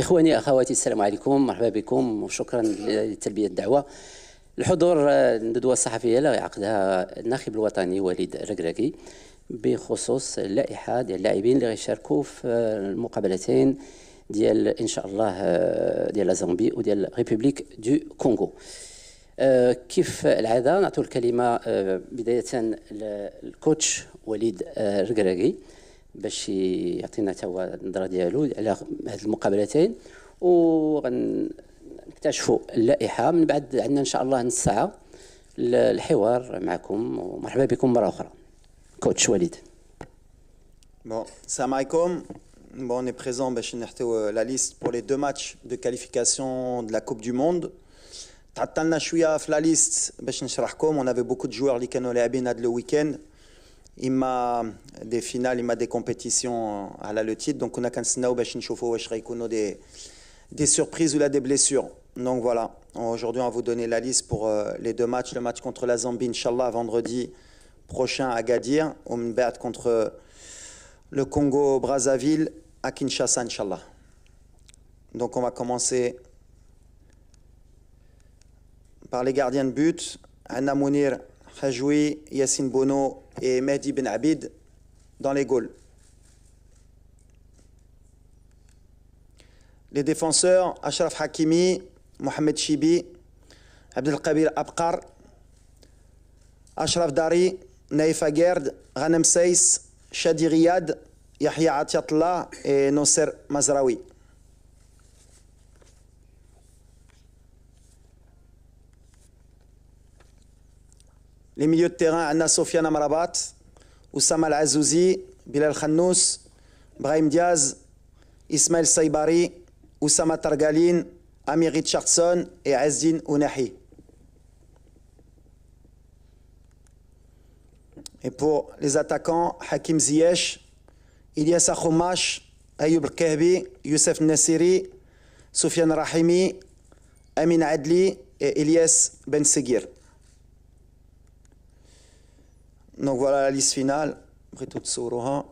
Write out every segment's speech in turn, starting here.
إخواني أخواتي السلام عليكم، مرحبا بكم وشكرا لتلبية الدعوة. الحضور الندوة الصحفية اللي يعقدها الناخب الوطني وليد الركراكي بخصوص اللائحة ديال اللاعبين اللي غيشاركوا في المقابلتين ديال إن شاء الله ديال لا زامبي وديال ريبوبليك دو كونغو. كيف العادة نعطي الكلمة بداية للكوتش وليد الركراكي باش يعطينا توا النظرة ديالو على هذه المقابلتين ونكتشفوا اللائحة. من بعد عندنا إن شاء الله نص ساعة الحوار معكم ومرحبا بكم مرة أخرى. كوتش وليد. Bon, salam alaikum. Bon, on est présent la liste pour les 2 matchs de qualification de la Coupe du Monde. تعطلنا شوية في la liste باش نشرحكم. On avait beaucoup de joueurs اللي كانوا لاعبين هذا le week-end. إما des finales, إما des compétitions على le titre. Donc on a كنستناو باش نشوفوا واش غيكونوا des surprises ou là des blessures. Donc voilà, aujourd'hui on va vous donner la liste pour les 2 matchs. Le match contre la Zambie, Inch'Allah, vendredi prochain à Gadir. Au Mbert contre le Congo-Brazzaville à Kinshasa, Inch'Allah. Donc on va commencer par les gardiens de but. Anna Mounir Khajoui, Yassine Bono et Mehdi Ben Abid dans les goals. Les défenseurs, Ashraf Hakimi, Mohamed Chibi, Abdelkabir Abkar, Ashraf Dari, Naïf Aguerd, Ghanem Seiss, Shadi Riyad, Yahya Atiatullah et Nosser Mazraoui. Les milieux de terrain, Anna Sofiane Amrabat, Oussama Al-Azouzi, Bilal Khannous, Brahim Diaz, Ismaël Saibari, Oussama Targaline, Amir Richardson et Azdin Ounahi. Et pour les attaquants, Hakim Ziyech, Ilyas Akhoumash, Ayoub Kahbi, Youssef Nassiri, Soufiane Rahimi, Amin Adli et Ilyas Ben Seguir. Donc voilà la liste finale. Après tout Sourouha.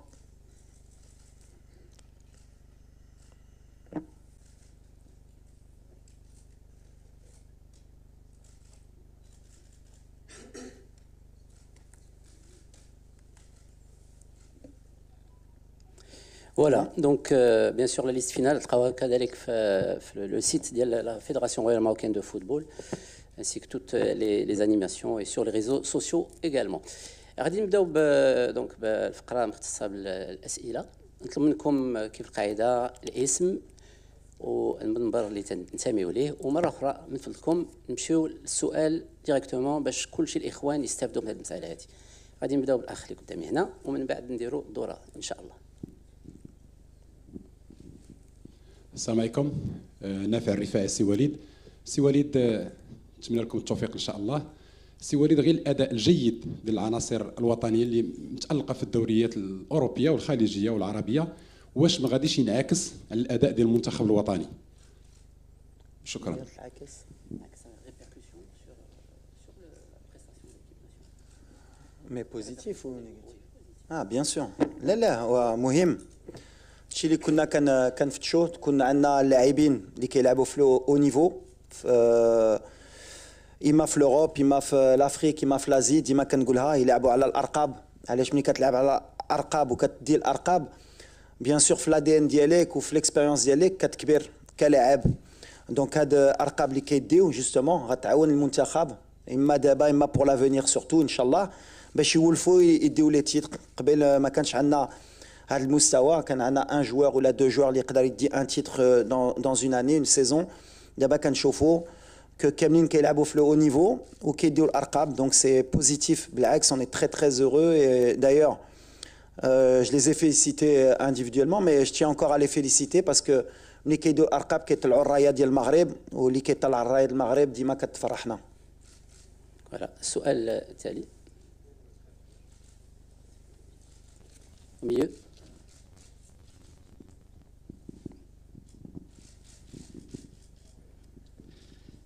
Voilà, donc bien sûr la liste finale تلقاوها كذلك في le site ديال la Fédération royale marocaine de football ainsi que toutes les animations et sur les réseaux sociaux également. غادي نبداو دونك بالفقره المختصه بالاسئله. نطلب منكم كيف القاعده الاسم والمنبر اللي تنتميو ليه، ومره اخرى من فضلكم نمشيو للسؤال ديريكتومون باش كلشي الاخوان يستافدوا من هذه المساله هذه. غادي نبداو بالاخ اللي قدامي هنا ومن بعد نديروا دوره ان شاء الله. السلام عليكم. نافع الرفاعي. سي وليد. سي وليد، نتمنى لكم التوفيق ان شاء الله. سي وليد، غير الاداء الجيد للعناصر الوطنيه اللي متالقه في الدوريات الاوروبيه والخليجيه والعربيه، واش ما غاديش ينعكس على الاداء ديال المنتخب الوطني؟ شكرا. Mais positif ou négatif? Ah bien sûr. لا هو مهم. الشيء اللي كنا كنفتشوه كنا عندنا اللاعبين اللي كيلعبوا في او نيفو اما في لوروب اما في لافريك اما في لازي. ديما كنقولها يلعبوا على الارقاب. علاش ملي كتلعب على ارقاب وكتدي الارقاب بيان سور في الادي ان ديالك وفي ليكسبيريونس ديالك كتكبر كلاعب. دونك هاد الارقاب اللي كيديو جوستومون غتعاون المنتخب اما دابا اما بور لافونيغ سورتو ان شاء الله باش يولفوا يديو لي تيتر. قبل ما كانش عندنا هذا المستوى، كان عندنا ان جوار ولا 2 جوار اللي يقدر يدي ان تيتر دون اون اني اون سيزون. دابا كنشوفوا كاملين كيلعبوا في لو او نيفو وكيديو الارقام. دونك سي بوزيتيف بالعكس. اون اي تري تري heureux et d'ailleurs je les ai félicités individuellement mais je tiens encore à les féliciter parce que ملي كيديو الارقام كيطلعوا الرايه ديال المغرب، واللي كيطلع الرايه ديال المغرب ديما كتفرحنا. فوالا السؤال التالي ميو.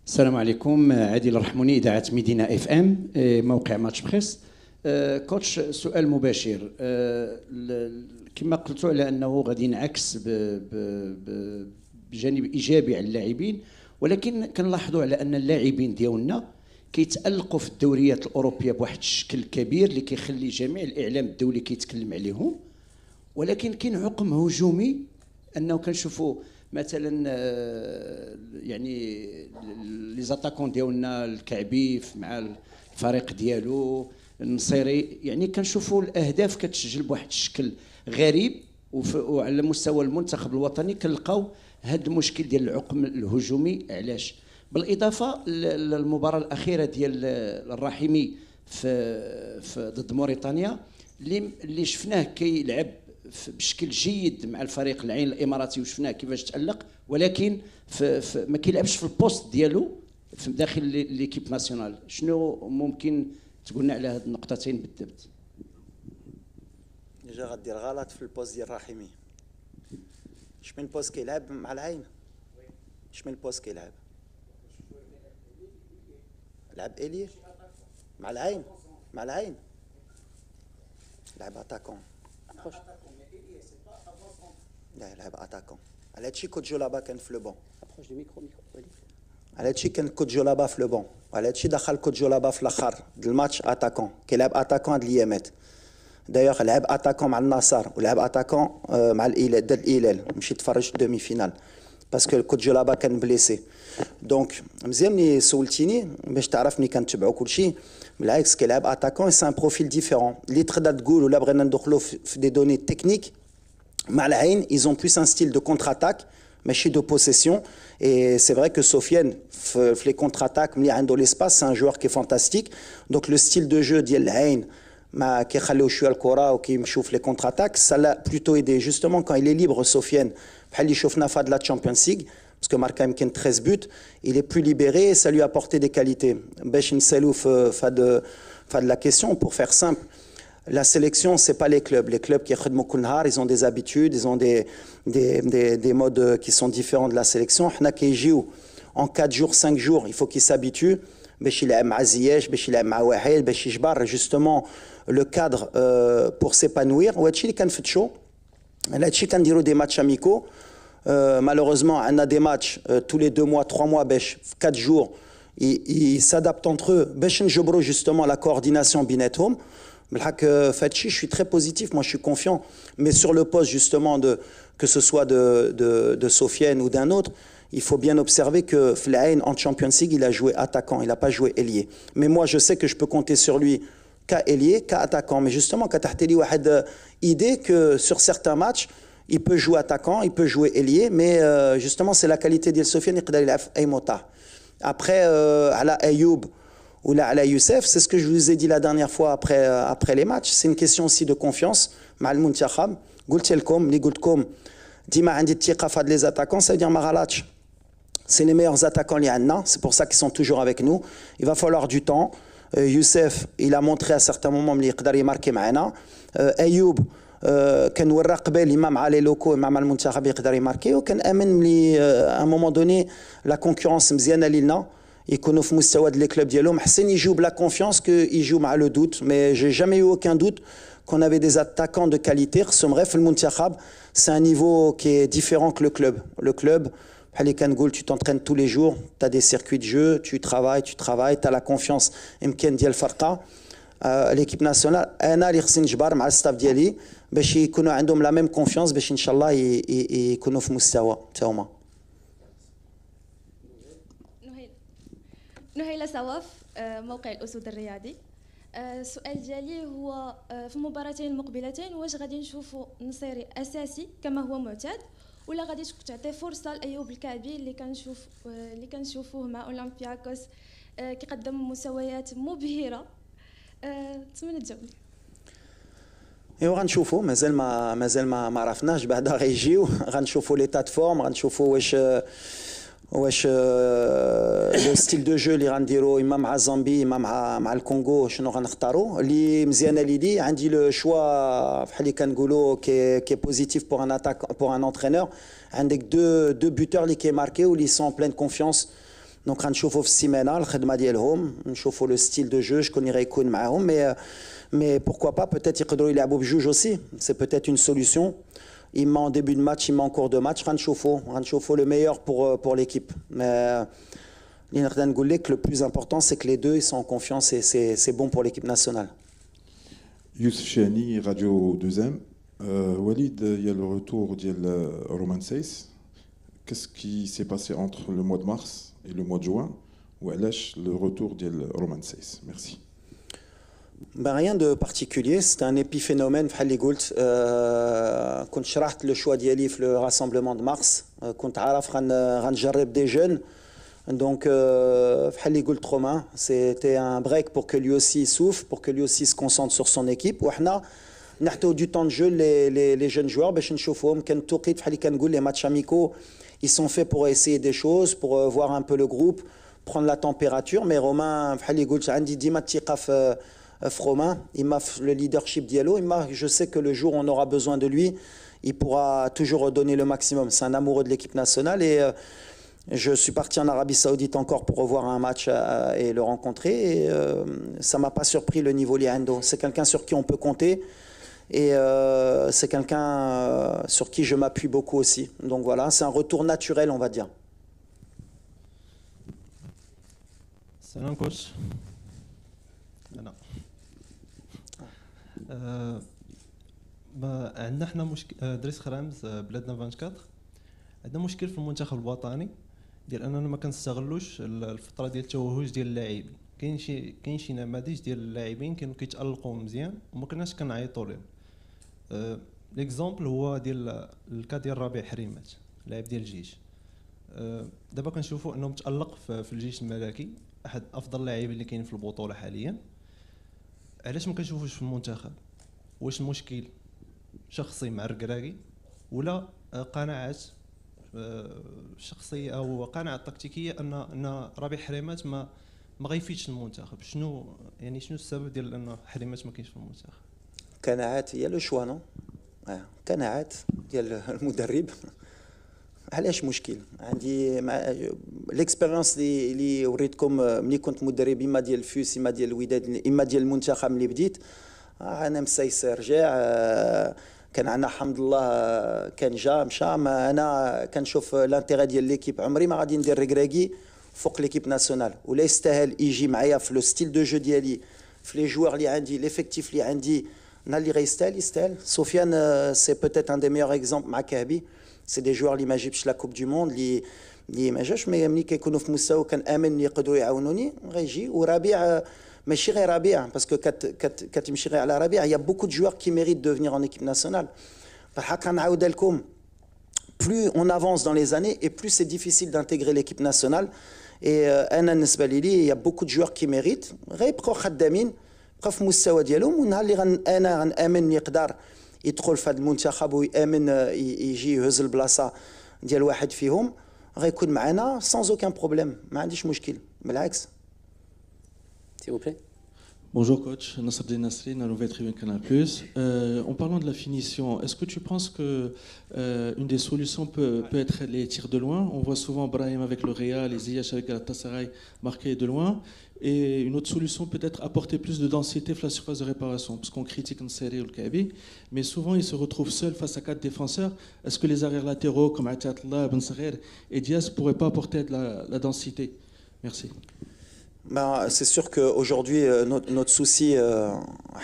السلام عليكم. عادل الرحموني، إذاعة مدينة اف ام، موقع ماتش بريس. كوتش، سؤال مباشر. كما قلتوا على انه غادي ينعكس بجانب ايجابي على اللاعبين، ولكن كنلاحظوا على ان اللاعبين ديالنا كيتالقوا في الدوريات الاوروبيه بواحد الشكل كبير اللي كيخلي جميع الاعلام الدولي كيتكلم عليهم، ولكن كاين عقم هجومي انه كنشوفوا مثلا يعني لي زاتاكون ديالنا الكعبي مع الفريق ديالو النصيري، يعني كنشوفوا الاهداف كتسجل بواحد الشكل غريب، وعلى مستوى المنتخب الوطني كنلقاو هذا المشكل ديال العقم الهجومي. علاش؟ بالاضافه للمباراه الاخيره ديال الرحيمي في ضد موريتانيا اللي شفناه كيلعب بشكل جيد مع الفريق العين الاماراتي، وشفناه كيفاش تالق، ولكن ما كيلعبش في البوست ديالو في داخل ليكيب ناسيونال. شنو ممكن تقولنا على هاد النقطتين بالضبط؟ ديجا غدير غلط في البوست ديال الرحيمي. شمن البوست كيلعب مع العين؟ شمن البوست كيلعب؟ لعب إليه مع العين، مع العين لعب اتاكون. لا لعب اتاكون. على هادشي كوت جو لابا كان في لو بون. على هادشي كان كوت جو لابا في لو بون، وعلى هادشي دخل كوت جو لابا في الاخر ديال الماتش اتاكون، كيلعب اتاكون هاد الايامات. دايوغ لعب اتاكون مع النصر ولعب اتاكون مع الهلال، ضد الهلال مشي تفرج في دومي فينال باسكو الكوت جو لابا كان بليسي. دونك مزيان ملي سولتيني باش تعرف ملي كنتبعوا كلشي، بالعكس كيلعب اتاكون سي ان بروفيل ديفيرون اللي تقدر تقول ولا بغينا ندخلوا في دي دوني تكنيك. مع العين ils ont plus un style de contre-attaque ماشي de possession, et c'est vrai que Sofiane في les contre-attaques ملي عنده l'espace c'est un joueur qui est fantastique. Donc le style de jeu ديال العين ما كيخليو شويه الكره وكيمشيو في لي كونتر اتاك، ça l'a plutôt aidé justement quand il est libre. Sofiane بحال اللي شفنا في هاد لا Champions League parce que marque يمكن 13 buts, il est plus libéré et ça lui a apporté des qualités. باش نسالو في هاد la question pour faire simple. La sélection, c'est pas les clubs. Les clubs qui خدموا كل نهار, ils ont des habitudes, ils ont des modes qui sont différents de la sélection. حنا كيجيو en 4 jours, 5 jours, il faut qu'ils s'habituent باش يلعب مع زياش، باش يلعب مع واحد، باش يجبر justement le cadre pour s'épanouir. وهادشي اللي كنفتشوا. هادشي كنديروا des matchs amicaux. Malheureusement, on a des matchs tous les 2 mois, 3 mois, 4 jours. Ils s'adaptent entre eux. باش نجبروا justement la coordination بيناتهم. Je suis très positif, moi je suis confiant. Mais sur le poste justement, que ce soit de Sofiane ou d'un autre, il faut bien observer que Flaïn en Champions League, il a joué attaquant, il n'a pas joué ailier. Mais moi je sais que je peux compter sur lui qu'à ailier, qu'à attaquant. Mais justement, quand tu as une idée que sur certains matchs, il peut jouer attaquant, il peut jouer ailier, mais justement c'est la qualité de Sofiane, il a fait Aymota. Après, à la Ayoub, ou là, à la Youssef, c'est ce que je vous ai dit la dernière fois après les matchs. C'est une question aussi de confiance. مع المنتخب قلت لكم اللي قلت لكم ديما عندي الثقه في هاد لي attaquants, ça veut dire ما غلطش. C'est les meilleurs attaquants اللي عندنا, c'est pour ça qu'ils sont toujours avec nous. Il va falloir du temps. Youssef, il a montré à certains moments اللي يقدر يماركي معنا. Ayoub كان ورا قبل مع لي لوكو مع المنتخب يقدر يماركي, وكان امن ملي à un moment donné la concurrence مزيانه لينا يكونوا في مستوى لي كلوب ديالهم. حسن يجيو بلا كونفيونس كو يجيو مع لو دوت, mais j'ai jamais eu aucun doute qu'on avait des attaquants de qualité. خصهم غير في المنتخب, c'est un niveau qui est différent que le club. Le club بحال اللي كنقول tu t'entraînes tous les jours, tu as des circuits de jeu, tu travailles, tu as la confiance يمكن ديال الفرقه. l'équipe nationale انا اللي خصني نجبر مع الستاف ديالي باش يكونوا عندهم لا ميم كونفيونس باش ان شاء الله يكونوا في مستوى حتى هما. نهيلة صواف، موقع الأسود الرياضي. السؤال ديالي هو في المباراتين المقبلتين واش غادي نشوفوا نصيري أساسي كما هو معتاد, ولا غادي تعطي فرصة لأيوب الكعبي اللي كنشوفوه مع أولمبياكوس كيقدم مستويات مبهرة؟ نتمنى تجاوبني. ايوا غنشوفوا, مازال ما عرفناش, بعدا غيجيو غنشوفوا لي تات فورم, غنشوفوا واش لو ستيل دو جو اللي غنديرو اما مع زامبي اما مع الكونغو شنو غنختاروا. اللي مزيانه ليدي عندي لو شوا بحال اللي كنقولوا كي بوزيتيف بور ان اتاك بور ان انترينور. عندك دو بوتور اللي كيماركيو اللي سون بلين كونفيونس. دونك غنشوفوا في السيمانه الخدمه ديالهم, نشوفوا لو ستيل دو جو شكون اللي غيكون معاهم. مي pourquoi pas peut-être يقدروا يلعبوا بجوج aussi, c'est peut-être une solution. إما en début de match, إما en cours de match, غنشوفوا le meilleur pour l'équipe. Mais اللي نقدر نقول لك le plus important c'est que les deux ils sont en confiance et c'est bon pour l'équipe nationale. Youssef Chani, Radio 2M. Walid, il y a le retour de Romain Saiss. Qu'est-ce qui s'est passé entre le mois de mars et le mois de juin? Ou le retour de Romain Saiss? Merci. Ben rien de particulier, c'est un épiphénomène. بحال اللي قلت كنت شرحت le choix ديالي في le rassemblement de mars. كنت عارف غنجرب des jeunes. Donc بحال اللي قلت Romain, c'était un break pour que lui aussi souffle, pour que lui aussi se concentre sur son équipe. وحنا نحتاجو du temps de jeu les jeunes joueurs باش نشوفوهم. كان التوقيت بحال اللي كنقول les matchs amicaux, ils sont faits pour essayer des choses, pour voir un peu le groupe, prendre la température. Mais Romain بحال اللي قلت عندي ديما الثقة في Romain, il m'a le leadership dialogue, je sais que le jour où on aura besoin de lui, il pourra toujours donner le maximum. C'est un amoureux de l'équipe nationale et je suis parti en Arabie Saoudite encore pour revoir un match et le rencontrer et ça m'a pas surpris le niveau Liando. C'est quelqu'un sur qui on peut compter et c'est quelqu'un sur qui je m'appuie beaucoup aussi. Donc voilà, c'est un retour naturel, on va dire. Salam coach. عندنا حنا مشكل دريس خرامز بلادنا 24 عندنا مشكل في المنتخب الوطني ديال اننا ما كنستغلوش الفتره ديال التوهج ديال اللاعبين. كاين شي نماذج ديال اللاعبين كانوا كيتالقوا مزيان وما كناش كنعيطوا لهم. ليكزامبل هو ديال الكا ديال ربيع حريمات لاعب ديال الجيش. دابا كنشوفوا انه متالق في الجيش الملكي، احد افضل اللاعبين اللي كاين في البطوله حاليا. علاش ما كنشوفوش في المنتخب؟ واش المشكل شخصي مع الركراكي ولا قناعات شخصيه او قناعات تكتيكيه ان ربيع حريمات ما غيفيدش المنتخب؟ شنو السبب ديال ان حريمات ما كاينش في المنتخب؟ قناعات هي لو شوا نو قناعات ديال المدرب. علاش مشكل؟ عندي ليكسبيريونس اللي وريتكم ملي كنت مدرب اما ديال الفوس اما ديال الوداد اما ديال المنتخب ملي بديت. انا مسيس رجع كان عندنا الحمد لله كان جا مشى. انا كنشوف لانتيغي ديال ليكيب. عمري ما غادي ندير ركراكي فوق ليكيب ناسيونال ولا يستاهل يجي معايا في لو ستيل دو جو ديالي في لي جوار اللي عندي ليفيكتيف اللي عندي. انا اللي يستاهل. سفيان سي بوتيت ان دي ميور اكزومبل مع كهبي. سي دي جوار اللي ما جيبش لا كوب دو موند اللي ما جاش ملي كيكونوا في مستوى كنامن يقدروا يعاونوني غيجي. وربيع ماشي غير ربيع باسكو كتمشي غير على ربيع. يا بوكو دو جوار كي ميريت دو فينير ان ايكيب ناسيونال. بحال كنعاود لكم plus on avance dans les années et plus c'est difficile d'intégrer l'équipe nationale. Et انا بالنسبه لي يا بوكو دو جوار كي ميريت غيبقاو خدامين بقاو في المستوى ديالهم. ونهار اللي انا غنامن يقدر يدخل في هذا المنتخب ويامن يجي يهز البلاصه ديال واحد فيهم غيكون معنا sans aucun problème. ما عنديش مشكل بالعكس. S'il vous plaît. Bonjour coach, Nasreddin Nasri, la nouvelle tribune Canal+. En parlant de la finition, est-ce que tu penses que une des solutions peut être les tirs de loin? On voit souvent Brahim avec le Real et Ziyech avec Galatasaray marquer de loin. Et une autre solution peut être apporter plus de densité sur la surface de réparation, parce qu'on critique Nseri ou le Kabi, mais souvent ils se retrouvent seuls face à 4 défenseurs. Est-ce que les arrières latéraux comme Atiatla, Ben Saher et Diaz ne pourraient pas apporter de la densité? Merci. C'est sûr qu'aujourd'hui, notre souci,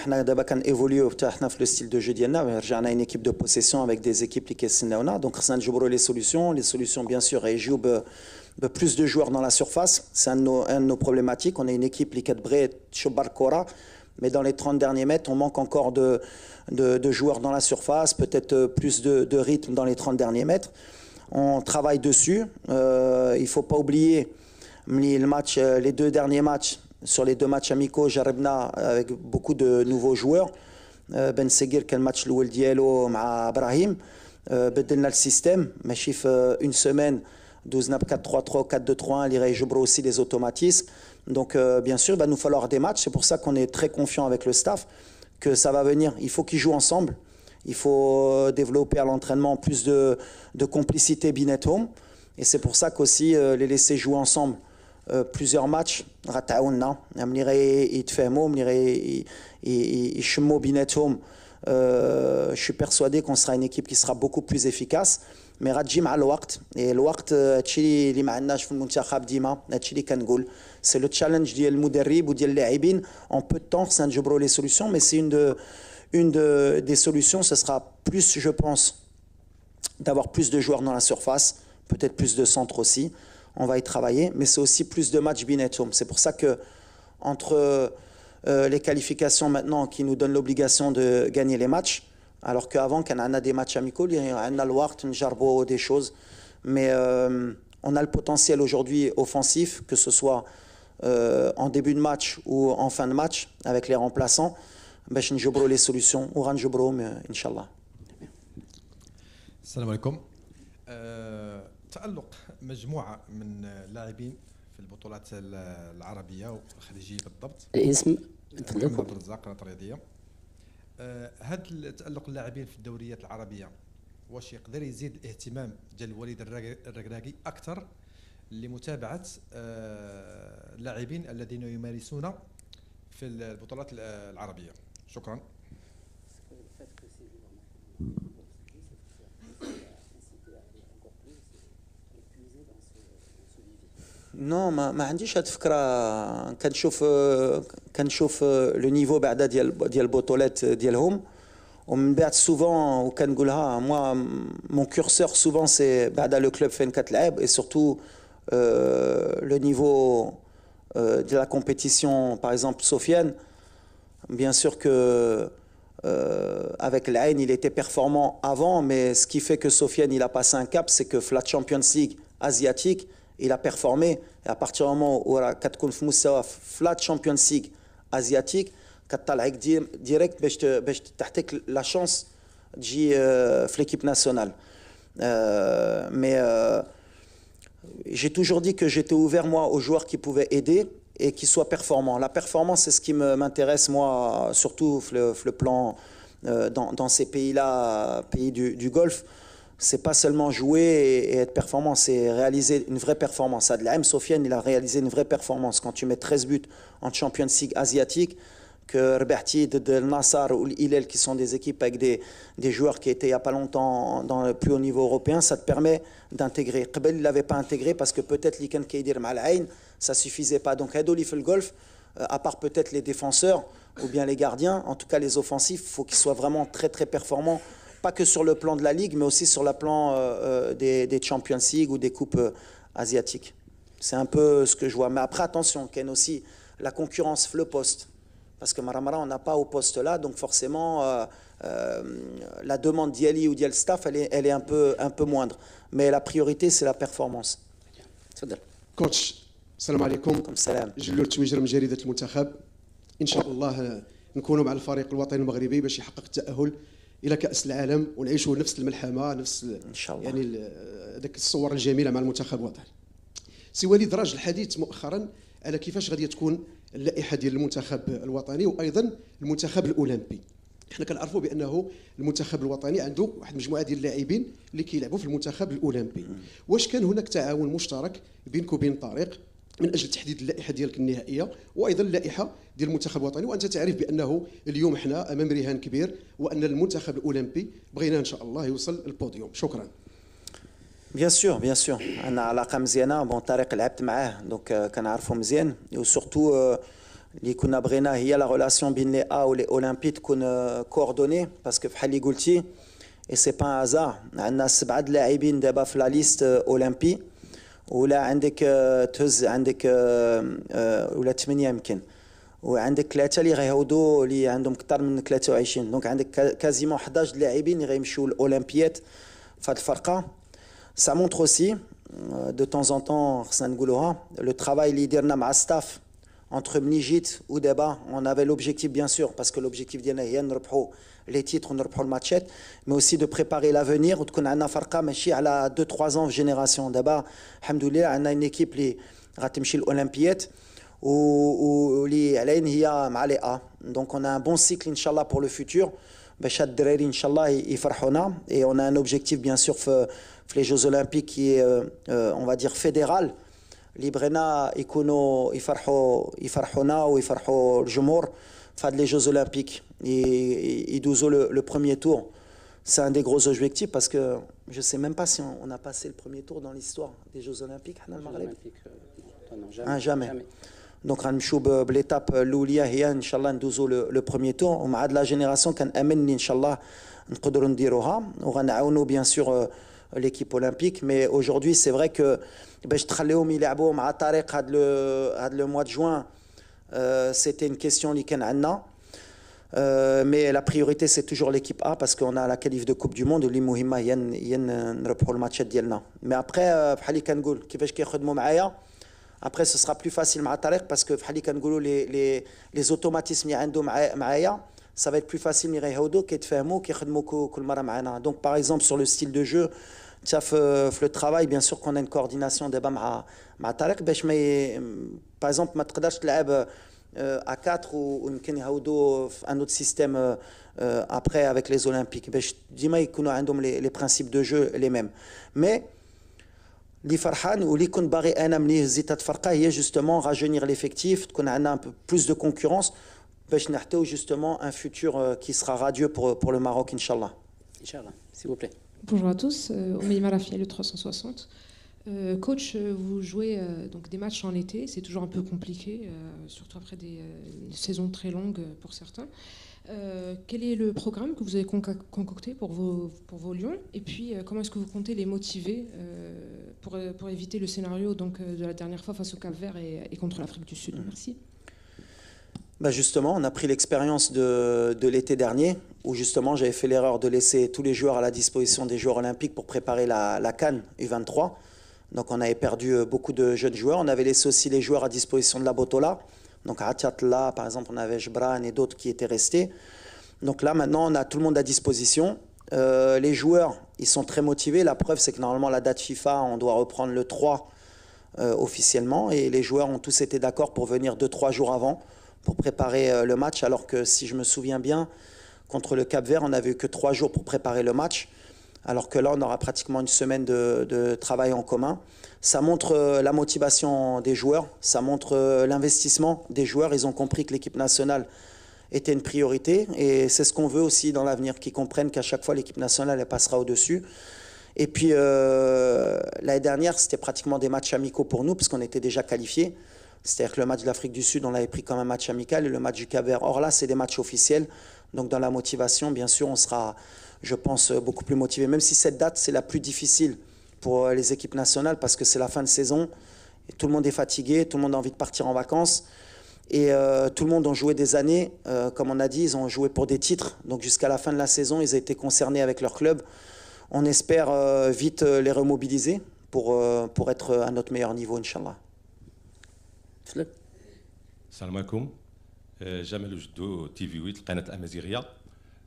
on a d'abord évolué dans le style de jeu d'Yana. On a une équipe de possession avec des équipes qui sont là. Donc, on a les solutions. Les solutions, bien sûr, et joue plus de joueurs dans la surface. C'est un de nos problématiques. On a une équipe qui est Kora, mais dans les 30 derniers mètres, on manque encore de joueurs dans la surface, peut-être plus de rythme dans les 30 derniers mètres. On travaille dessus. Il ne faut pas oublier les 2 derniers matchs, sur les 2 matchs amicaux, Jarabna avec beaucoup de nouveaux joueurs. Ben Seguir, quel match l'ouel dielo مع Brahim. بدلنا le système, mais chiffre une semaine, 12 nap 4-3-3, 4-2-3-1, il y aussi les automatismes. Donc bien sûr, il va nous falloir des matchs. C'est pour ça qu'on est très confiant avec le staff que ça va venir. Il faut qu'ils jouent ensemble. Il faut développer à l'entraînement plus de complicité Binet Home. Et c'est pour ça qu'aussi les laisser jouer ensemble plusieurs matchs غتعاوننا ملي غيتفاهموا ملي يشموا بيناتهم Je suis persuadé qu'on sera une équipe qui sera beaucoup plus efficace. Mais غتجي مع الوقت. Et الوقت هادشي اللي ما عندناش في المنتخب ديما، هادشي اللي كنقول. C'est le challenge ديال المدرب وديال اللاعبين. En peu de temps, ça نجبروا les solutions, mais c'est des solutions, ce sera plus, je pense, d'avoir plus de joueurs dans la surface, peut-être plus de centres aussi. On va y travailler, mais c'est aussi plus de matchs بيناتهم. C'est pour ça que entre les qualifications maintenant qui nous donnent l'obligation de gagner les matchs, alors qu'avant, quand on a des matchs amicaux, on a le waqt, njarbo des choses. Mais on a le potentiel aujourd'hui offensif, que ce soit en début de match ou en fin de match, avec les remplaçants. باش نجبروا les solutions وغنجبروهم ان شاء الله. السلام عليكم. تألق مجموعة من اللاعبين في البطولات العربية والخليجية بالضبط. الاسم محمد عبد الرزاق قناة الرياضية. هذا التألق اللاعبين في الدوريات العربية واش يقدر يزيد الاهتمام ديال الوليد الركراكي أكثر لمتابعة اللاعبين الذين يمارسون في البطولات العربية؟ شكرا. نو ما عنديش هاد الفكره. كنشوف لو نيفو بعدا ديال البطولات ديالهم ومن بعد سوفون وكنقولها موا مون كورسور سوفون سي بعدا لو كلوب فين كتلعب اي سورتو لو نيفو de la compétition, par exemple Sofiane, bien sûr que avec l'Ain il était performant avant, mais ce qui fait que Sofiane il a passé un cap, c'est que la Champions League asiatique il a performé, et à partir du moment où la Champions League asiatique كتطلعك direct باش تحتك la chance تجي في l'équipe nationale. Mais j'ai toujours dit que j'étais ouvert moi aux joueurs qui pouvaient aider et qui soient performants. La performance c'est ce qui m'intéresse moi, surtout le plan dans ces pays-là, pays du Golfe. C'est pas seulement jouer et être performant, c'est réaliser une vraie performance. Adlaim Sofiane, il a réalisé une vraie performance. Quand tu mets 13 buts en Champions League asiatique, que Rebahti, de Nassar ou l'Hilal, qui sont des équipes avec des joueurs qui étaient il n'y a pas longtemps dans le plus haut niveau européen, ça te permet d'intégrer. Qbel, il ne l'avait pas intégré parce que peut-être l'Ikan Kaidir Mal'ain, ça ne suffisait pas. Donc, Hadouli fait le golf, à part peut-être les défenseurs ou bien les gardiens, en tout cas les offensifs, il faut qu'ils soient vraiment très très performants. Pas que sur le plan de la Ligue, mais aussi sur le plan des Champions League ou des coupes asiatiques. C'est un peu ce que je vois. Mais après, attention, qu'il y a aussi la concurrence, le poste. Parce que Maramara, on n'a pas au poste là, donc forcément, la demande d'Yali ou d'Yal Staff, elle est un peu moindre. Mais la priorité, c'est la performance. Coach, salam alaikum. Salam. جلول تويجر من جريدة المنتخب. إن شاء الله نكونوا مع الفريق الوطني المغربي باش يحقق التأهل الى كاس العالم ونعيشوا نفس الملحمه نفس ان شاء الله يعني ذاك الصور الجميله مع المنتخب الوطني. سي وليد راج الحديث مؤخرا على كيفاش غادي تكون اللائحه ديال المنتخب الوطني وايضا المنتخب الاولمبي. حنا كنعرفوا بانه المنتخب الوطني عنده واحد المجموعه ديال اللاعبين اللي كيلعبوا في المنتخب الاولمبي. واش كان هناك تعاون مشترك بينك وبين طارق من اجل تحديد اللائحه ديالك النهائيه وايضا اللائحه ديال المنتخب الوطني؟ وانت تعرف بانه اليوم احنا امام رهان كبير وان المنتخب الاولمبي بغينا ان شاء الله يوصل للبوديوم. شكرا. بيان سور انا علاقه مزيانه. بون طارق لعبت معاه دونك كنعرفو مزيان وسورتو اللي كنا بغينا هي لا ريلاسيون بين لي ا ولي اولمبي تكون كوردوني باسكو بحال اللي قلتي اي سي با هازار عندنا 7 لاعبين دابا في لا ليست اولمبي ولا عندك تهز عندك ولا 8 يمكن وعندك 3 اللي غيهودوا اللي عندهم اكثر من 23 دونك عندك كازيمون 11 لاعبين اللي غيمشيو للاولمبيات في هذه الفرقه. Ça montre aussi de temps en temps خصنا نقولوها le travail اللي درنا مع ستاف entre Mnijit ou Deba. On avait l'objectif bien sûr parce que l'objectif ديالنا هي نربحوا les titres ونربحوا الماتشات mais aussi de préparer l'avenir وتكون عندنا فرقه ماشي على 2-3 ans في جينيراسيون. دابا الحمد لله عندنا une équipe اللي غتمشي للاولمبيات واللي علينا هي مع لي ا دونك on a un bon cycle inchallah pour le futur باش هاد الدراري ان شاء الله يفرحونا. Et on a un objectif bien sûr في les Jeux Olympiques qui est on va dire fédéral اللي بغينا يكونوا يفرحونا ويفرحوا الجمهور les Jeux Olympiques. Et Idozo le premier tour, c'est un des gros objectifs parce que je ne sais même pas si on a passé le premier tour dans l'histoire des Jeux Olympiques. Jamais. Donc, l'étape l'oulia هي ان شاء الله ندوزو le premier tour ومع هاد la génération كنأمن ان شاء الله نقدروا نديروها وغنعاونوا bien sûr l'équipe olympique, mais aujourd'hui c'est vrai que باش تخليهم يلعبوا مع طريق هاد le mois de juin, c'était une question اللي كان عندنا. Mais la priorité c'est toujours l'équipe A parce qu'on a la qualif de Coupe du Monde واللي مهمه هي نربحوا الماتشات ديالنا. Mais après بحال اللي كنقول كيفاش كيخدموا معايا. Après, ce sera plus facile مع طارق parce que les automatismes اللي عنده معايا, ça va être plus facile ملي غيهودوا كيتفاهموا كيخدموا كل مره معنا. Donc par exemple sur le style de jeu, في le travail bien sûr qu'on a une coordination دابا مع طارق باش ما par exemple ما تقدرش تلعب à 4 ويمكن يهودوا في un autre système après avec les Olympiques باش ديما يكونوا عندهم les principes de jeu les mêmes. Mais اللي فرحان واللي كنت باغي انا ملي هزيت هاد الفرقه هي جوستومون راجونير ليفيكتيف, تكون عندنا un peu plus de concurrence باش نحتاو جوستومون un futur qui sera radieux pour le Maroc inchallah. Inch'Allah, s'il vous plaît. Bonjour à tous, Oumeima Rafiel, le 360. Coach, vous jouez donc des matchs en été, c'est toujours un peu compliqué, surtout après des saisons très longues pour certains. Quel est le programme que vous avez concocté pour vos Lions, et puis comment est-ce que vous comptez les motiver pour éviter le scénario donc, de la dernière fois face au Cap-Vert et contre l'Afrique du Sud? Merci. Bah justement, on a pris l'expérience de l'été dernier où justement j'avais fait l'erreur de laisser tous les joueurs à la disposition des joueurs olympiques pour préparer la CAN U23. Donc on avait perdu beaucoup de jeunes joueurs. On avait laissé aussi les joueurs à disposition de la Botola. Donc à Atiatla, par exemple, on avait Jbran et d'autres qui étaient restés. Donc là, maintenant, on a tout le monde à disposition. Les joueurs, ils sont très motivés. La preuve, c'est que normalement, la date FIFA, on doit reprendre le 3 officiellement. Et les joueurs ont tous été d'accord pour venir 2-3 jours avant pour préparer le match. Alors que si je me souviens bien, contre le Cap-Vert, on n'avait eu que 3 jours pour préparer le match. Alors que là, on aura pratiquement une semaine de travail en commun. Ça montre la motivation des joueurs, ça montre l'investissement des joueurs. Ils ont compris que l'équipe nationale était une priorité et c'est ce qu'on veut aussi dans l'avenir, qu'ils comprennent qu'à chaque fois, l'équipe nationale elle passera au-dessus. Et puis, l'année dernière, c'était pratiquement des matchs amicaux pour nous parce qu'on était déjà qualifiés. C'est-à-dire que le match de l'Afrique du Sud, on l'avait pris comme un match amical et le match du Cap-Vert. Or là, c'est des matchs officiels. Donc dans la motivation, bien sûr, on sera, je pense, beaucoup plus motivé. Même si cette date, c'est la plus difficile pour les équipes nationales parce que c'est la fin de saison. Et tout le monde est fatigué, tout le monde a envie de partir en vacances. Et tout le monde a joué des années. Comme on a dit, ils ont joué pour des titres. Donc jusqu'à la fin de la saison, ils ont été concernés avec leur club. On espère vite les remobiliser pour être à notre meilleur niveau, Inch'Allah. السلام عليكم. جمال وجدو تي في 8 القناه الامازيغيه.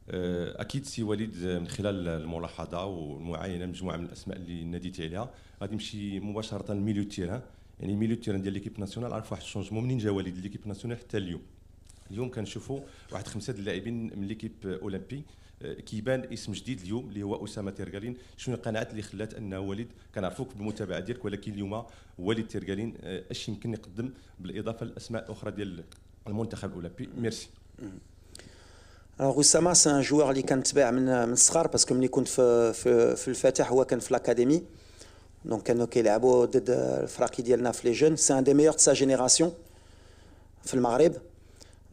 اكيد سي وليد من خلال الملاحظه والمعاينه مجموعه من الاسماء اللي ناديتي عليها غادي نمشي مباشره لميليو تيران. يعني ميليو تيران ديال ليكيب ناسيونال عرف واحد الشونجمون منين جا وليد ليكيب ناسيونال حتى اليوم كنشوفوا واحد 5 اللاعبين من ليكيب اولمبي كيبان اسم جديد اليوم اللي هو اسامه تيرغالين. شنو القناعات اللي خلات انه وليد كنعرفوك بالمتابعه ديالك ولكن اليوم وليد تيرغالين اش يمكن يقدم بالاضافه للاسماء الاخرى ديال المنتخب الاولمبي؟ ميرسي. Alors Oussama, c'est un joueur اللي كنتبع من الصغر باسكو ملي كنت في الفاتح هو كان في الاكاديمي. دونك كانوا كيلعبوا ضد الفراقي ديالنا في لي جون. سي ان دي ميور دو سا جينيراسيون في المغرب.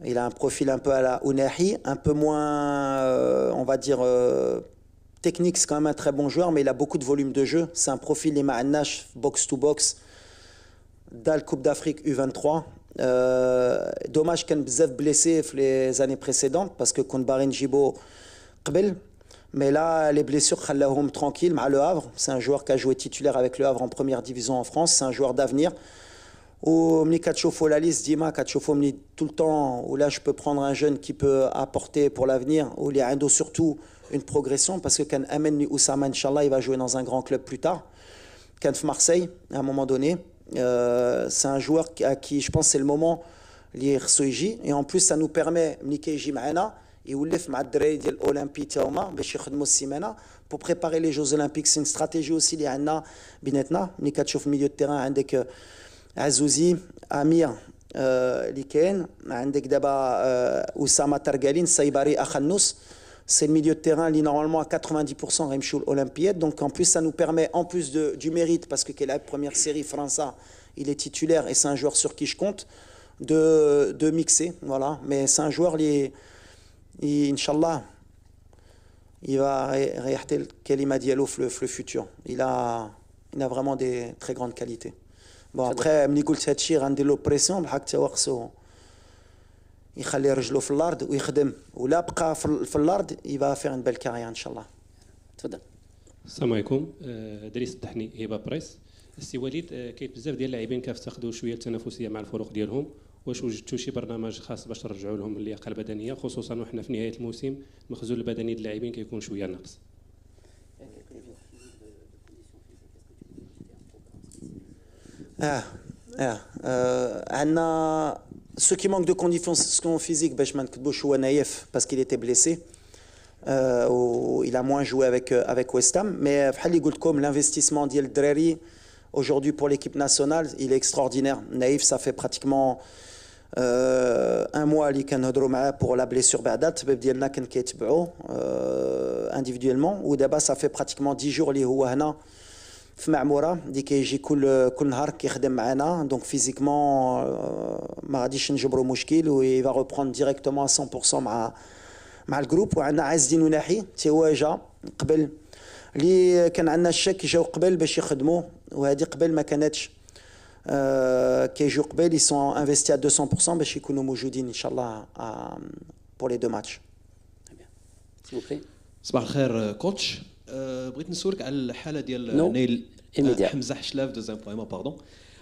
Il a un profil un peu à la Ounahi, un peu moins, on va dire, technique. C'est quand même un très bon joueur, mais il a beaucoup de volume de jeu. C'est un profil, les Ma'anash, box-to-box, dans la Coupe d'Afrique U23. Dommage qu'il y ait blessé les années précédentes, parce que contre Barin Jibo, mais là, les blessures, khallahum tranquille, à Le Havre. C'est un joueur qui a joué titulaire avec Le Havre en première division en France. C'est un joueur d'avenir. Ou la liste Dima tout le temps où là je peux prendre un jeune qui peut apporter pour l'avenir, où il y a surtout une progression parce que quand Amen Oussama Inch'Allah il va jouer dans un grand club plus tard, quand Marseille à un moment donné, c'est un joueur à qui je pense c'est le moment lire Soiji et en plus ça nous permet Mnikeji Maana et Oulef Madrei de l'Olympie Taoma باش يخدموا السيمانه pour préparer les Jeux Olympiques. C'est une stratégie aussi اللي عندنا بيناتنا ملي كتشوف milieu de terrain عندك Azouzi, Amir اللي كاين عندك دابا اسامه ترقالين سايباري اخنوس. C'est le milieu de terrain qui normalement à 90% غيمشيو l'Olympiade. Donc en plus ça nous permet en plus du mérite parce que la première série France, il est titulaire et c'est un joueur sur qui je compte de mixer, voilà. Mais c'est un joueur Inch'Allah il va réarter le kalima diallo le futur. Il a vraiment des très grandes qualités. Bon après ملي قلت هادشي غندير له بريسيون بحال حتى هو خصو يخلي رجله في الارض ويخدم ولا بقى في الارض يبقى فير ان بيل كارير ان شاء الله. تفضل. السلام عليكم. دريس التحني هبه بريس. السي وليد، كاين بزاف ديال اللاعبين كيفتقدوا شويه التنافسيه مع الفرق ديالهم، واش وجدتوا شي برنامج خاص باش ترجعوا لهم اللياقه البدنيه، خصوصا وحنا في نهايه الموسم المخزون البدني ديال اللاعبين كيكون شويه ناقص؟ عندنا ceux qui manquent de conditions physiques, باش ما نكذبوش هو نايف parce qu'il était blessé. Il a moins joué avec West Ham, mais بحال اللي قلت لكم l'investissement ديال الدراري aujourd'hui pour l'équipe nationale, il est extraordinaire. Naïf, ça fait pratiquement un mois اللي كنهضروا معاه pour la blessure بعدا الطبيب ديالنا كان كيتبعو individuellement, ودابا ça fait pratiquement 10 jours اللي هو هنا في معموره اللي كيجي كل نهار كيخدم معنا. دونك فيزيكمون ما غاديش نجبروا مشكل و va reprendre directement à 100% مع الجروب. وعندنا عز الدين وناحي حتى هو جا قبل اللي كان عندنا الشك جاو قبل باش يخدموا، وهذه قبل ما كانتش كيجيو قبل يسون انفيستي à 200% باش يكونوا موجودين ان شاء الله pour les 2 matchs. صباح الخير كوتش. بغيت نسولك على الحاله ديال نايل حمزه حشلاف دوزيام بويمون باردون.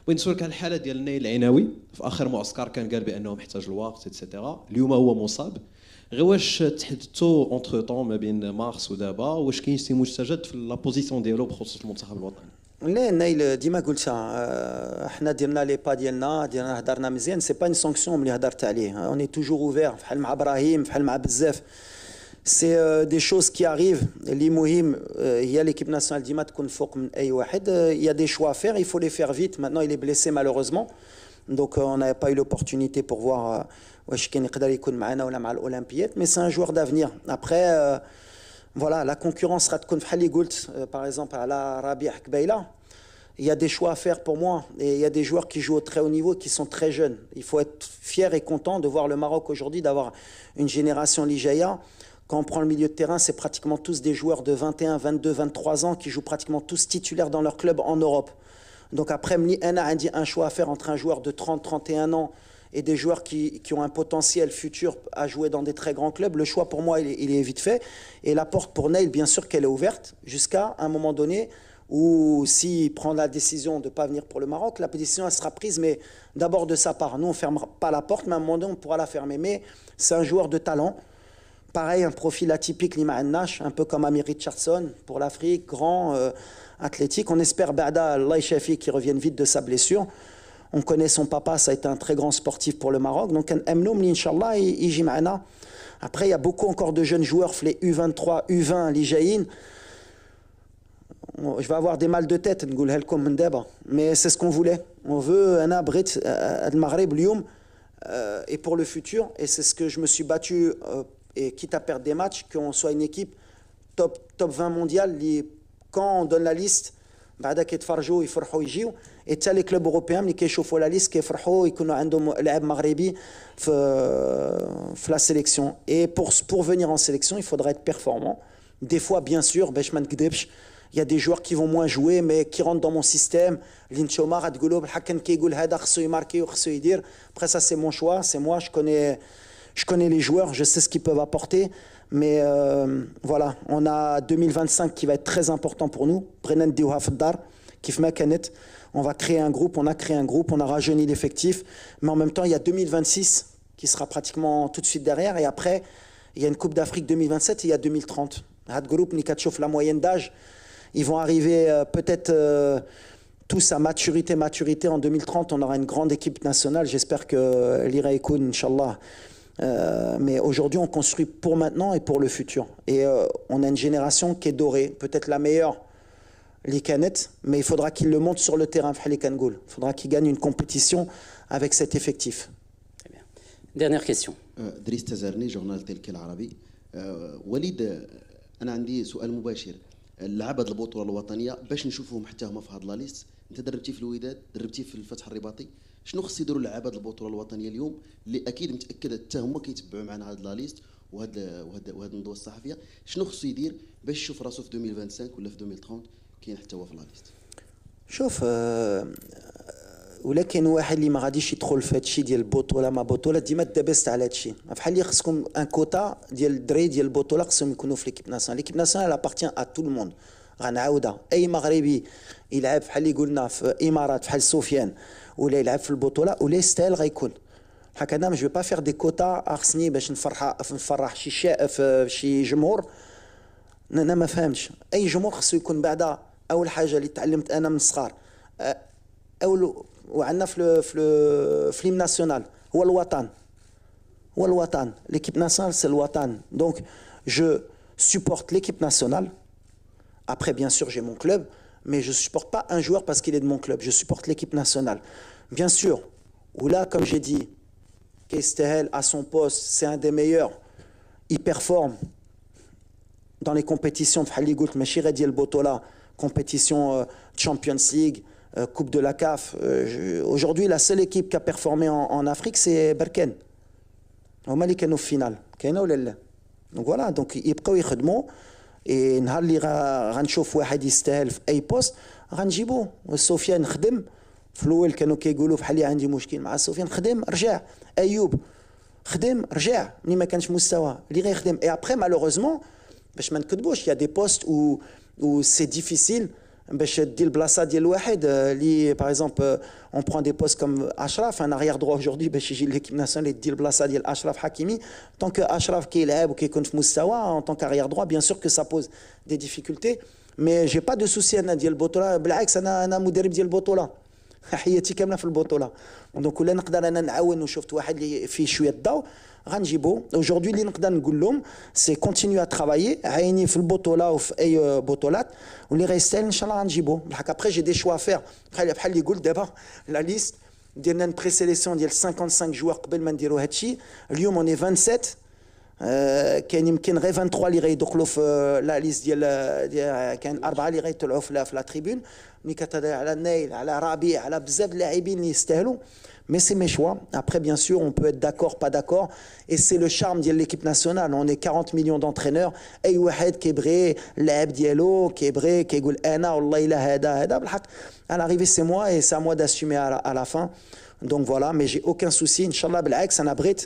بغيت نسولك على الحاله ديال نايل العناوي في اخر معسكر كان قال بانه محتاج الوقت ايتترا. اليوم هو مصاب، غير واش تحدثوا اونتر طون ما بين مارس ودابا؟ واش كاين شي مستجد في لا بوزيسيون ديالو بخصوص المنتخب الوطني؟ لا نايل ديما قلتها حنا درنا لي با ديالنا هضرنا مزيان. سي با اون سانكسيون ملي هضرت عليه، اوني توجور اوفير بحال مع ابراهيم بحال مع بزاف. C'est des choses qui arrivent. اللي مهم هي l'équipe nationale ديما تكون فوق من أي واحد. Il y a des choix à faire, il faut les faire vite. Maintenant il est blessé malheureusement. Donc on n'avait pas eu l'opportunité pour voir واش كان يقدر يكون معنا ولا مع الأولمبياد. Mais c'est un joueur d'avenir. Après voilà, la concurrence sera تكون بحال اللي قلت par exemple على ربيع قبيلة. Il y a des choix à faire pour moi et il y a des joueurs qui jouent au très haut niveau qui sont très jeunes. Il faut être fier et content de voir le Maroc aujourd'hui, d'avoir une génération Ligaya. Quand on prend le milieu de terrain, c'est pratiquement tous des joueurs de 21, 22, 23 ans qui jouent pratiquement tous titulaires dans leur club en Europe. Donc après, un choix à faire entre un joueur de 30, 31 ans et des joueurs qui ont un potentiel futur à jouer dans des très grands clubs. Le choix pour moi, il est vite fait. Et la porte pour Nail, bien sûr qu'elle est ouverte jusqu'à un moment donné où s'il prend la décision de ne pas venir pour le Maroc, la décision elle sera prise, mais d'abord de sa part. Nous, on ne fermera pas la porte, mais à un moment donné, on pourra la fermer. Mais c'est un joueur de talent. Pareil, un profil atypique, Lima Nash, un peu comme Amir Richardson pour l'Afrique, grand, athlétique. On espère Bada, Allah Shafi, qui revienne vite de sa blessure. On connaît son papa, ça a été un très grand sportif pour le Maroc. Donc, Mnoum, Inch'Allah, il y a Après, il y a beaucoup encore de jeunes joueurs, les U23, U20, les Jaïn. Je vais avoir des mal de tête, mais c'est ce qu'on voulait. On veut un abrit al Maghreb Lyoum et pour le futur. Et c'est ce que je me suis battu. Et quitte à perdre des matchs, qu'on soit une équipe top 20 mondiale. Quand on donne la liste, et tu as les clubs européens qui chauffent la liste, qui فرحوا يكونوا عندهم لاعب مغربي في la sélection. Et pour venir en sélection, il faudra être performant. Des fois, bien sûr, il y a des joueurs qui vont moins jouer, mais qui rentrent dans mon système. Après ça, c'est mon choix, c'est moi, je connais les joueurs, je sais ce qu'ils peuvent apporter, mais voilà, on a 2025 qui va être très important pour nous. On va créer un groupe, on a créé un groupe, on a rajeuni l'effectif, mais en même temps, il y a 2026 qui sera pratiquement tout de suite derrière, et après, il y a une Coupe d'Afrique 2027 et il y a 2030. La moyenne d'âge, ils vont arriver peut-être tous à maturité en 2030. On aura une grande équipe nationale, j'espère que l'Ira Ekoun, Inch'Allah. Mais aujourd'hui, on construit pour maintenant et pour le futur. Et on a une génération qui est dorée, peut-être la meilleure mais il faudra qu'il le monte sur le terrain. Il faudra qu'il gagne une compétition avec cet effectif. Très bien. Dernière question. دريس تزارني جورنال تلك العربي. وليد انا عندي سؤال مباشر. اللعابه البطوله الوطنيه باش نشوفوهم حتى هما في هاد لا ليست، انت دربتي في الوداد، دربتي في الفتح الرباطي، شنو خص يديروا اللعابه البطوله الوطنيه اليوم اللي اكيد متاكد حتى هما كيتبعوا معنا هاد لا ليست وهاد الندوه الصحفيه، شنو خصو يدير باش يشوف راسو في 2025 ولا في 2030 كاين حتى هو في لا ليست؟ شوف ولكن واحد اللي ما غاديش يدخل في هادشي ديال البطوله ما بطوله ديما دابست على هادشي، بحال اللي خصكم ان كوتا ديال الدراري ديال البطوله خصهم يكونوا في ليكيب ناسيونال. ليكيب ناسيونال ابارتيان ا تو الموند. غنعاودها، اي مغربي يلعب بحال اللي قلنا في امارات بحال سفيان ولا يلعب في البطوله ولا يستاهل غيكون. هكذا ما جو با فيغ دي كوتا خصني باش نفرح شي جمهور. انا ما فهمتش، اي جمهور خصو يكون بعدا اول حاجه اللي تعلمت انا من الصغار وعندنا في ليم ناسيونال هو الوطن. ليكيب ناسيونال سي الوطن. دونك جو supporte l'équipe nationale. Après, bien sûr, j'ai mon club, mais je ne supporte pas un joueur parce qu'il est de mon club. Je supporte l'équipe nationale. Bien sûr, où là, comme j'ai dit, Kestehel, à son poste, c'est un des meilleurs. Il performe dans les compétitions. Compétition Champions League, Coupe de la CAF. Aujourd'hui, la seule équipe qui a performé en Afrique, c'est Berken. Au Mali, qui est au final. Donc voilà, donc ils peuvent y خدموا. Et نهار اللي غنشوف واحد يستاهل في اي بوست غنجيبوه. وسفيان خدم في الاول كانوا كيقولوا بحال اللي عندي مشكل مع سفيان، خدم رجع. ايوب خدم رجع ملي ما كانش مستوى اللي غيخدم. اي ابري مالوغوزمون باش ما نكذبوش يا دي بوست ou c'est difficile باش دير البلاصه ديال واحد اللي باغ اكزومبل اون برون دي بوست كوم اشرف ان arrière droit aujourd'hui باش يجي ليكيب ناسيونال يدير البلاصه ديال اشرف حكيمي. طونك اشرف كيلعب وكيكون في مستوى ان طونك arrière droit bien sûr que ça pose des difficultés mais j'ai pas de souci انا ديال البطوله. بالعكس انا مدرب ديال البطوله، حياتي كامله في البطوله. دونك ولا نقدر انا نعاون وشفت واحد اللي فيه شويه الضوء غنجيبو. aujourd'hui اللي نقدر نقول لهم سي كونتينيو ا ترافايي، عيني في البطوله وفي اي بطولات واللي غيستاهل ان شاء الله غنجيبو. بالحق ابري جي دي شوا فير بحال اللي يقول دابا لا ليست ديالنا بري سيليسيون ديال 55 جوار قبل ما نديرو هادشي. اليوم اوني 27 كاين يمكن غير 23 اللي غيدخلوا في لا ليست ديال كاين 4 اللي غيطلعوا في لا تريبون. ملي كتهضر على النايل على ربيع على بزاف اللاعبين اللي يستاهلوا. Mais c'est mes choix. Après, bien sûr, on peut être d'accord, pas d'accord. Et c'est le charme de l'équipe nationale. On est 40 millions d'entraîneurs. أي واحد كيبغي اللاعب ديالو كيبغي كيقول أنا والله إلا هذا بالحق. À l'arrivée, c'est moi et c'est à moi d'assumer à la fin. Donc voilà, mais j'ai aucun souci. Inch'Allah, بالعكس أنا بغيت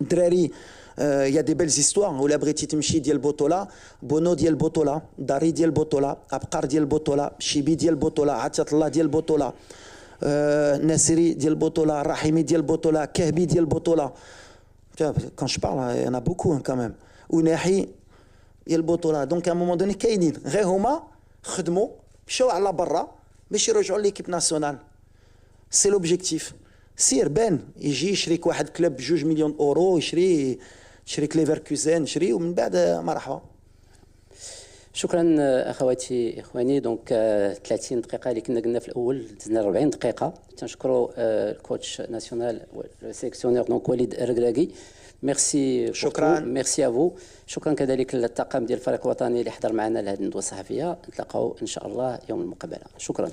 دراري. Il y a des belles histoires. ولا بغيتي تمشي ديال البطولة، بونو ديال البطولة، داري ديال البطولة، أبقار ديال البطولة، شيبي ديال البطولة، عطية الله ديال البطولة، ناصري ديال البطولة، رحيمي ديال البطولة، كهبي ديال البطولة. Quand je parle, il y en a beaucoup quand même. وناحي ديال البطولة. دونك à un moment donné كاينين غير هما خدموا مشاو على برا باش يرجعوا ليكيب ناسيونال. سي لوبجيكتيف. سير بان يجي يشريك واحد كلوب ب2 مليون اورو، يشريك ليفركوزن يشري ومن بعد مرحبا. شكرا اخواتي اخواني. دونك 30 دقيقه اللي كنا قلنا في الاول دزنا 40 دقيقه. تنشكروا الكوتش ناسيونال والسيليكسيونير دونك وليد الركراكي. ميرسي. شكرا. ميرسي افو. شكرا كذلك للطاقم ديال الفريق الوطني اللي حضر معنا لهذه الندوه الصحفيه. نتلاقاو ان شاء الله يوم المقابله. شكرا.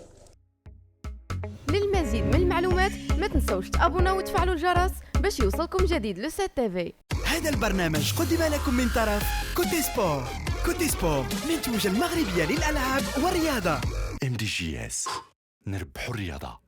للمزيد من المعلومات ما تنسوش تابوناو وتفعلوا الجرس باش يوصلكم جديد لو 7 تيفي. هذا البرنامج قدم لكم من طرف كوتي سبور. كوتي سبور منتوجة المغربية للألعاب والرياضة. MDGS نربحوا الرياضة.